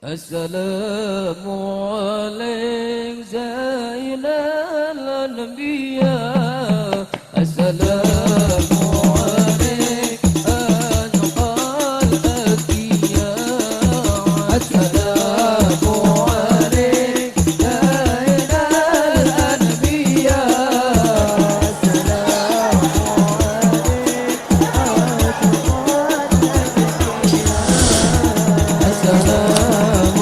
السلام عليك زين الأنبياء السلام عليك أنقى الأتقياء السلام عليك زين الأنبياء السلام عليك السلام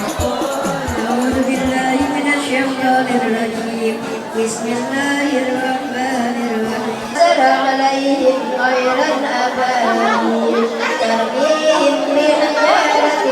أعوذ بالله من الشيطان الرجيم بسم الله الرحمن الرحيم أنزل عليهم خيرا أبابيل ترميهم بحجارة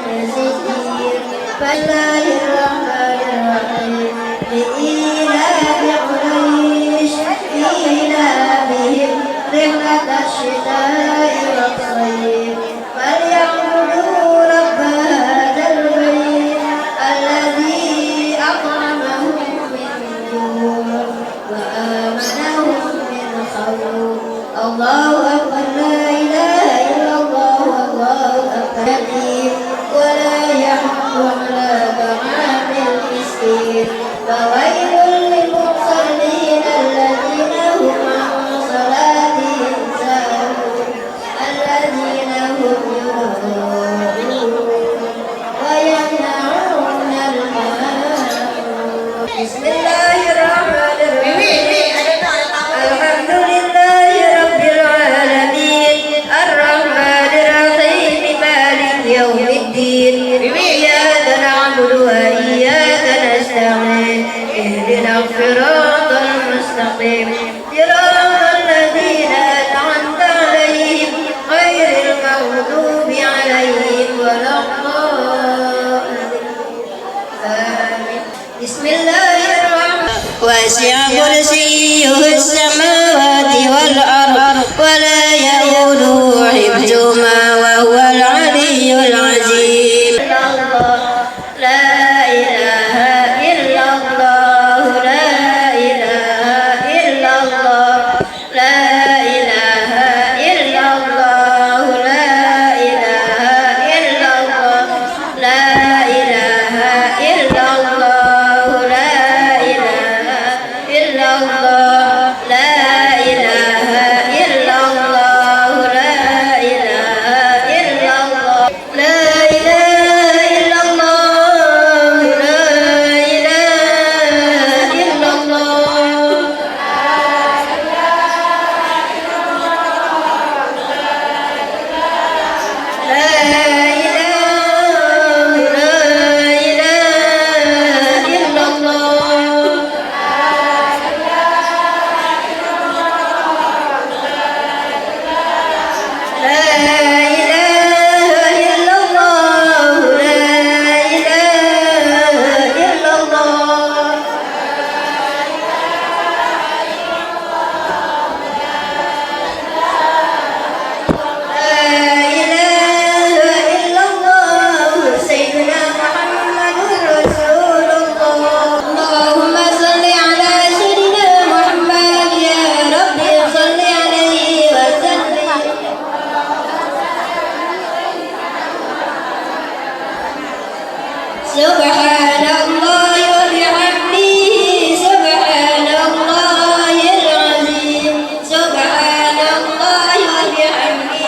من سجيل فالله الرحمن الرحيم لإيلاف قريش إيلافهم رحلة الشتاء والصيف فليعبدوا رب هذا البيت الذي أطعمهم من جوع وآمنهم من خوف الله أكبر لا إله إلا الله والله أكبر ولا يحض على طعام المسكين فويل للمصلين الذين هم عن صلاتهم ساهون الذين هم يراءون ويمنعون الماعون بسم الله الرحمن الرحيم الحمد لله رب العالمين الرحمن الرحيم مالك يوم الدين إياك نعبد وإياك نستعين اهدنا الصراط المستقيم صراط الذين أنعمت عليهم غير المغضوب عليهم ولا الضالين آمين بسم الله الرحمن وسع كرسيه السماوات والأرض ولا يؤوده حفظهما وهو العلي العظيم لا إله إلا الله لا إله إلا الله لا إله إلا الله لا إله إلا الله لا إله إلا الله لا إله إلا الله لا إله إلا الله لا إله إلا الله لا إله إلا الله لا إله إلا الله لا إله إلا الله لا إله إلا الله لا إله إلا الله لا إله إلا الله سيدنا محمد رسول الله اللهم صل على سيدنا محمد يا رب صل عليه وسلم سبحان الله وبحمده سبحان الله العظيم سبحان الله وبحمده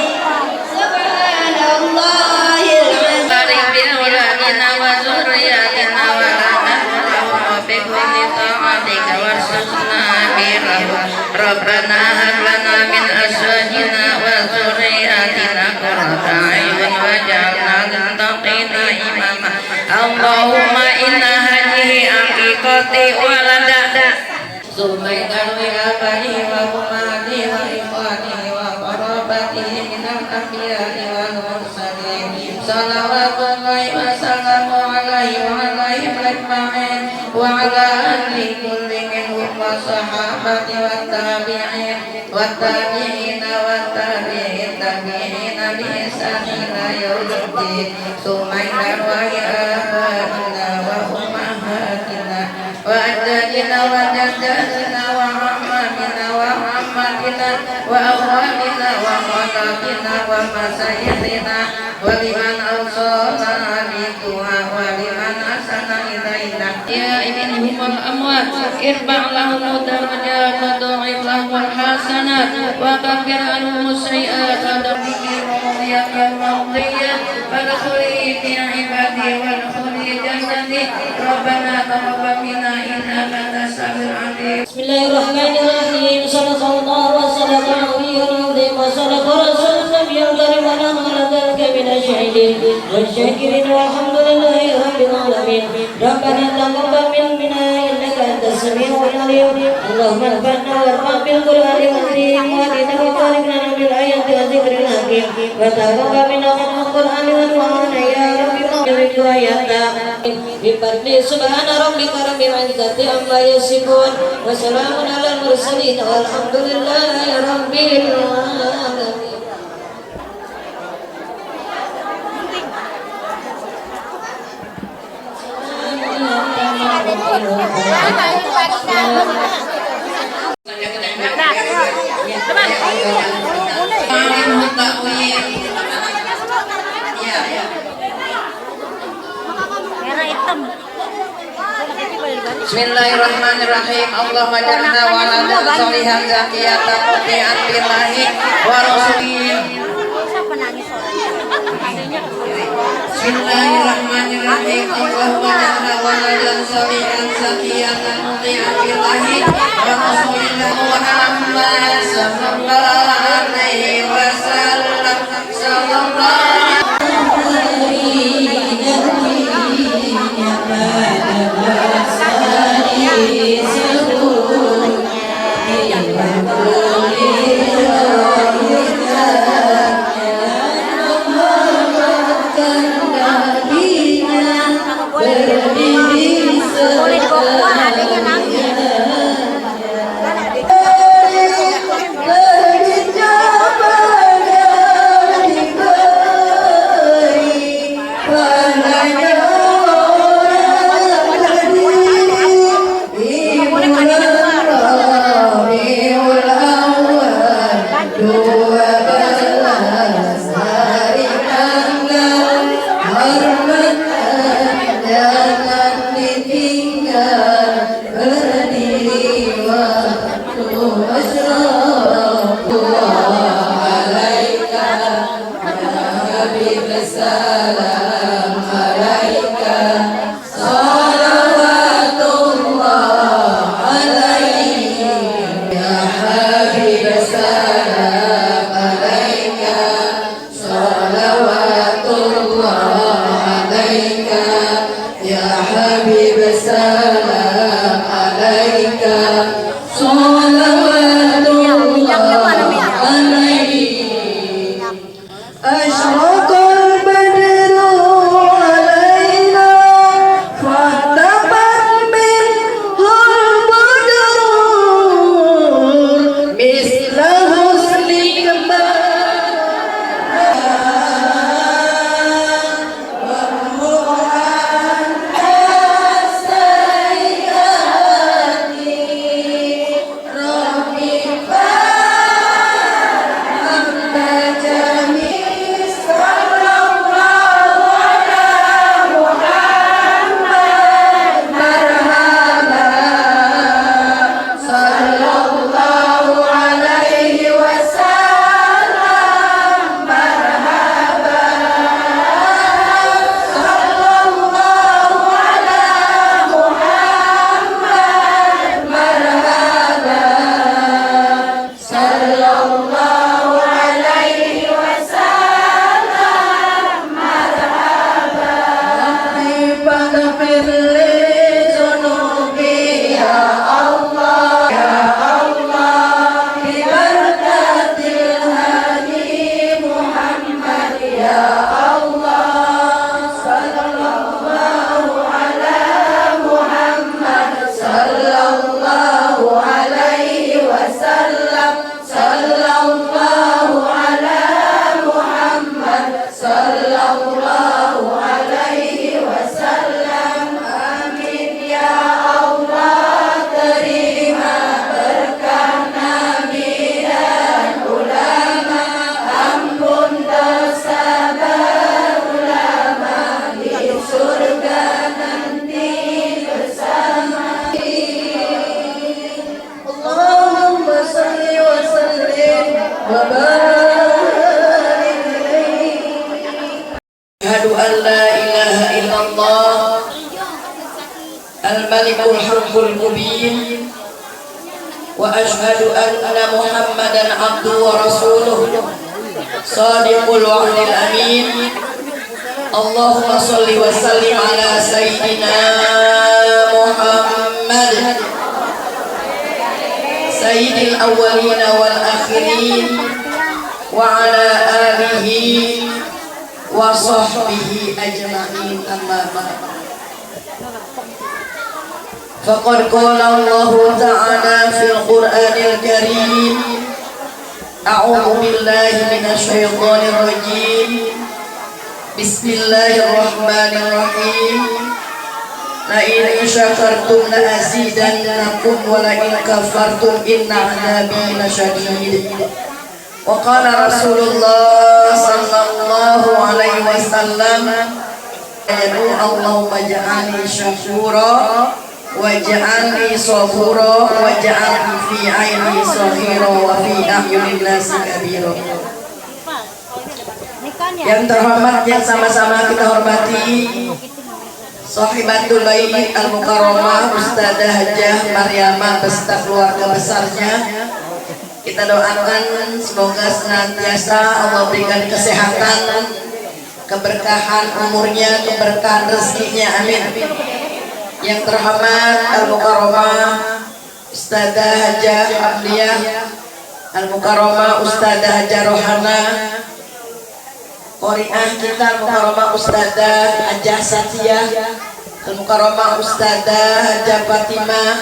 سبحان الله العظيم بارك بأولادنا وذرياتنا ولا تحرمهم بكل طاعتك وارزقنا برهم ربنا هب لنا من أزواجنا وذرياتنا قرة أعين واجعلنا للمتقين إماما اللهم إن هذه عقيقتي ولدت زبيدا وأبي وأمتي وإخواني وقرابتي من الأنبياء والمرسلين صلوات الله وسلامه عليه وعليهم أجمعين وعلى أهل كل منهم والصحابة والتابعين والتابعين والتابعين بإحسان إلى يوم الدين ثم إلى أرواح آبائنا وأمهاتنا وأجدادنا وجداتنا وأخواتنا وخالاتنا ومسايخنا ولمن أوصانا بالدعاء ولمن أحسن إلينا يا منهم الأموات ارفع لهم الدرجات وضاعف لهم الحسنات وكفر عنهم السيئات وذكرهم يوم المرضية فادخلي في عبادي وادخلي جنتي ربنا تقبل منا إنك أنت السميع العليم. بسم الله الرحمن الرحيم. صدق الله وصدق النبي العظيم وصدق رسول النبي الكريم ونحن ذلك من الشاهدين والشاكرين والحمد لله رب العالمين. ربنا تقبل منا إنك أنت السميع العليم. اللهم انفعنا وارفع بالقرآن الكريم واهدنا وبارك لنا بالآيات والذكر الحكيم وتقبل منا من القرآن والقرآن يا رب بفضل سبحان ربك رب العزة عما يصفون وسلام على المرسلين والحمد لله رب العالمين. Bismillahirrahmanirrahim. Allahumma ja'alna waladan sholihan zakiyatan muti'an billahi wa rasulih. Bismillahirrahmanirrahim. Allahumma ja'alna waladan sholihan zakiyatan muti'an billahi wa rasulih. Muhammad sallallahu alaihi wasallam sallallahu وبارك عليه. أشهد أن لا إله إلا الله الملك الحق المبين وأشهد أن محمدا عبده ورسوله صادق الوعد الأمين. اللهم صل وسلم على سيدنا محمد سيد الأولين والآخرين وعلى آله وصحبه أجمعين. أما بعد فقد قال الله تعالى في القرآن الكريم أعوذ بالله من الشيطان الرجيم بسم الله الرحمن الرحيم لئن شكرتم لأزيدنكم ولئن كفرتم إن عذابي لشديد. وقال رسول الله صلى الله عليه وسلم اللهم اجعلني شكورا واجعلني صبورا واجعلني في عيني صغيرا وفي أعين الناس كبيرا. Yang terhormat yang sama-sama kita hormati Sahibatul Bait Al-Mukarramah Ustadzah Hajah Maryamah beserta keluarga besarnya, kita doakan semoga senantiasa Allah berikan kesehatan, keberkahan umurnya, keberkahan rezekinya, amin. Yang terhormat Al-Mukarramah Ustadzah Hajah Hamdiyah, Al-Mukarramah Ustadzah Hajah Rohana, Qori'ah kita Al-Mukarramah Ustadzah Hajah Satiyah, Al-Mukarramah Ustadzah Hajah Fatimah,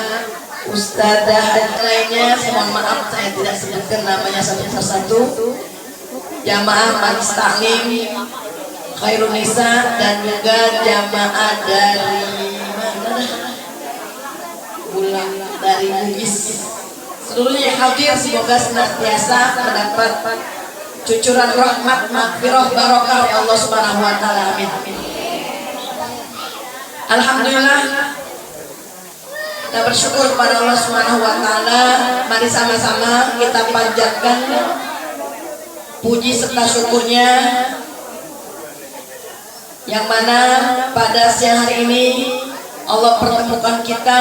Ustadzah Hajah lainnya. Saya mohon maaf saya tidak sebutkan namanya satu persatu. Jamaah Majelis Taklim Khairun Nisa dan juga jamaah dari mana? Bulan dari Bugis. Seluruhnya hadir semoga senantiasa mendapat cucuran rahmat, maghfirah, barokah ya Allah Subhanahu wa taala. Amin. Alhamdulillah kita bersyukur kepada Allah Subhanahu wa taala. Mari sama-sama kita panjatkan puji serta syukurnya yang mana pada siang hari ini Allah pertemukan kita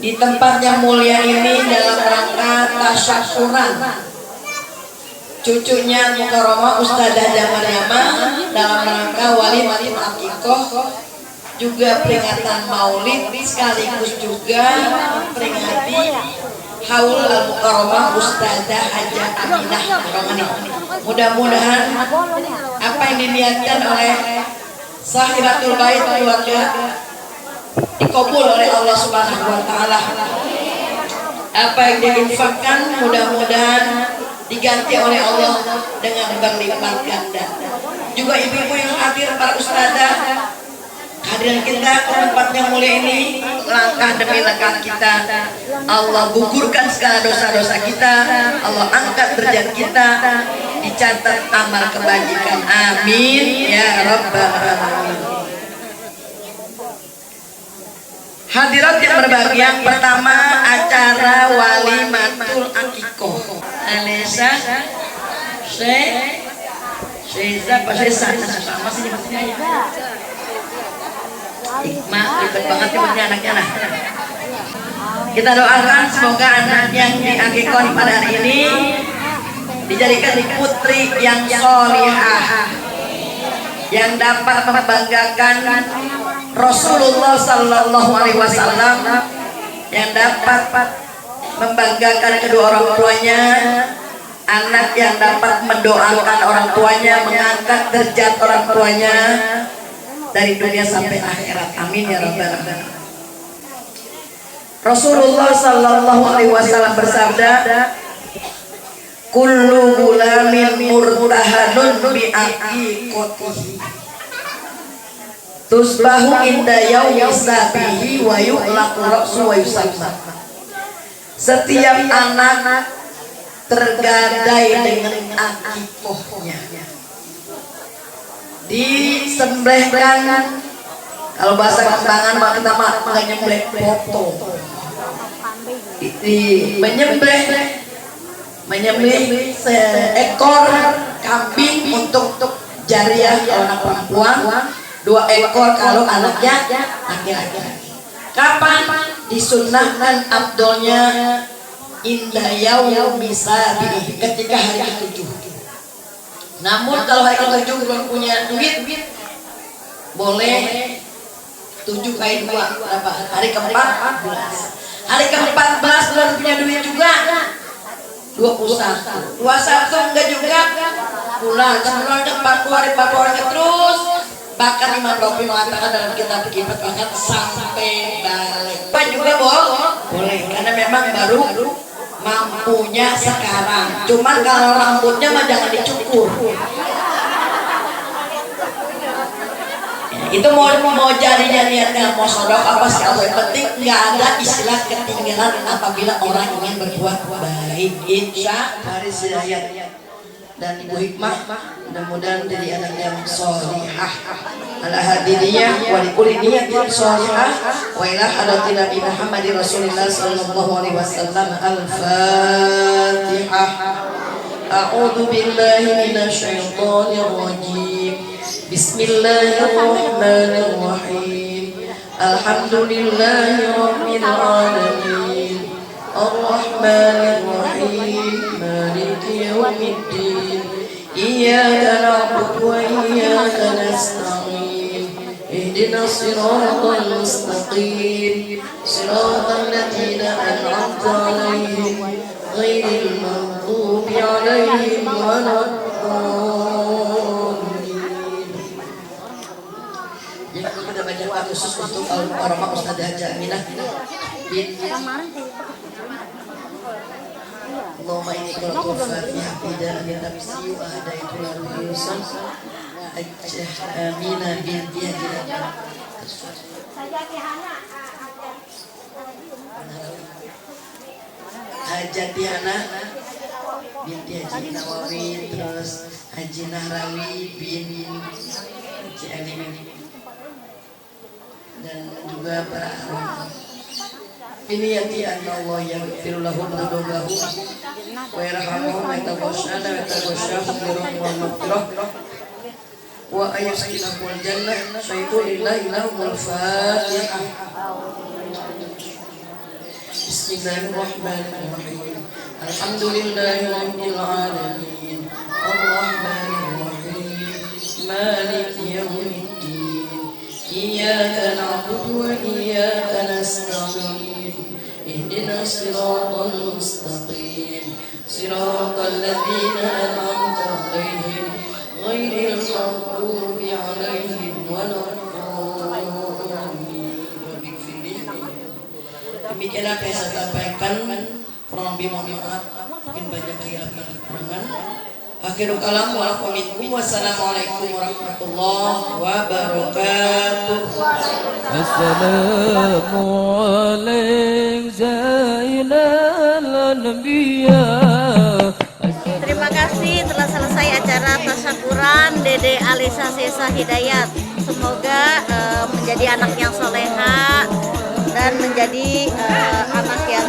di tempat yang mulia ini dalam rangka tasyakuran cucunya Mukarramah Ustadzah Hajah Maryamah dalam rangka walimatul akikoh, juga peringatan maulid sekaligus juga peringati haul Al-Mukarramah Ustadzah Hajah Aminah Rohani. Mudah-mudahan apa yang diniatkan oleh Sahibatul Bait keluarga dikabul oleh Allah Subhanahu wa taala. Apa yang diinfakkan mudah-mudahan diganti oleh Allah dengan berlipat ganda. Juga ibu-ibu yang hadir, para ustadzah, kehadiran kita ke tempat yang mulia ini langkah demi langkah kita Allah gugurkan segala dosa-dosa kita, Allah angkat derajat kita, dicatat amal kebajikan, amin ya rabbal alamin. Hadirat yang berbahagia, yang pertama acara walimatul akikoh Alisa Seza masih nyebutnya ya Hikmah, ribet banget nyebutnya anaknya lah. Kita doakan semoga anak yang diakikon pada hari ini dijadikan putri yang sholihah, yang dapat membanggakan Rasulullah Sallallahu Alaihi Wasallam, yang dapat membanggakan kedua orang tuanya, anak yang dapat mendoakan orang tuanya, mengangkat derajat orang tuanya dari dunia sampai akhirat, amin ya rabbal alamin. Rasulullah Sallallahu Alaihi Wasallam bersabda, kullu gulamin murtahanun bi aqiqatihi tusbahu inda yaumi sabihi wa yu'laqu ra'su wa yusamma. Setiap anak tergadai dengan akikohnya, disembelihkan. Kalau bahasa kembangan maka kita mah nyembelih potong, menyembelih menyembelih seekor kambing untuk jariah kalau anak perempuan, 2 ekor kalau anaknya laki-laki. Kapan disunnahkan abdolnya? Indah yaum misabi, ketika hari ke-7. Namun kalau hari ke-7 belum punya duit, boleh 7 kali 2 berapa? Hari ke-14. Hari ke-14 belum punya duit juga, 21. 21 enggak juga, pulang. Sebelum 40 hari terus. Bahkan Imam Rafi mengatakan dalam kitab Kitab bahkan sampai balik. Apa juga boleh, karena memang baru mampunya sekarang. Cuman kalau rambutnya mah jangan dicukur. Itu mau jadinya niatnya mau sodok apa segala yang penting nggak ada istilah ketinggalan apabila orang ingin berbuat baik. Insya hari hidayat dan Ibu Hikmah mudah-mudahan jadi anak yang sholihah ala hadiniyah wa likulli niyatin sholihah wa ila hadratin Nabi Muhammad Rasulullah sallallahu alaihi wasallam. Al-Fatihah. A'udzu billahi minasy syaithanir rajim. Bismillahirrahmanirrahim. Alhamdulillahi rabbil alamin. Ar-Rahmanir-Rahim. Maliki yaumiddin. Iyyaka na'budu wa iyyaka nasta'in. Ihdinas siratal mustaqim. Siratal ladzina an'amta 'alaihim ghairil maghdubi 'alaihim waladdallin. Yang kita baca khusus untuk Al-Mukarramah Ustadzah Jaminah binti Allahumma inni qultu Fatihah bida'an nafsi wa hadaitu lahu yusan Aminah binti Hajatiana binti Haji Nawawi, terus Haji Nahrawi bin Haji Alim, dan juga para ini yati anna Allah yaghfiru lahum dzunubahum wa yarhamuhum wa yataghashshana wa yataghashshahum bi rahmatin maghfirah wa ayaskinahumul jannah syaitu lillahi lahumul fatihah. Bismillahirrahmanirrahim. Alhamdulillahi rabbil alamin. Ar-Rahmanir-Rahim. Maliki yaumiddin. Iyyaka na'budu wa iyyaka nasta'in. Ihdinas siratal mustaqim. Siratal ladzina an'amta 'alaihim ghairil maghdubi 'alaihim waladdallin. Demikian apa yang saya sampaikan. Kurang lebih mohon maaf, mungkin banyak kehilangan kekurangan. Akhirul kalam wassalamualaikum warahmatullahi wabarakatuh. Assalamualaikum zainal anbiya. Terima kasih telah selesai acara tasyakuran Dede Alisa Sesa Hidayat. Semoga menjadi anak yang soleha dan menjadi anak yang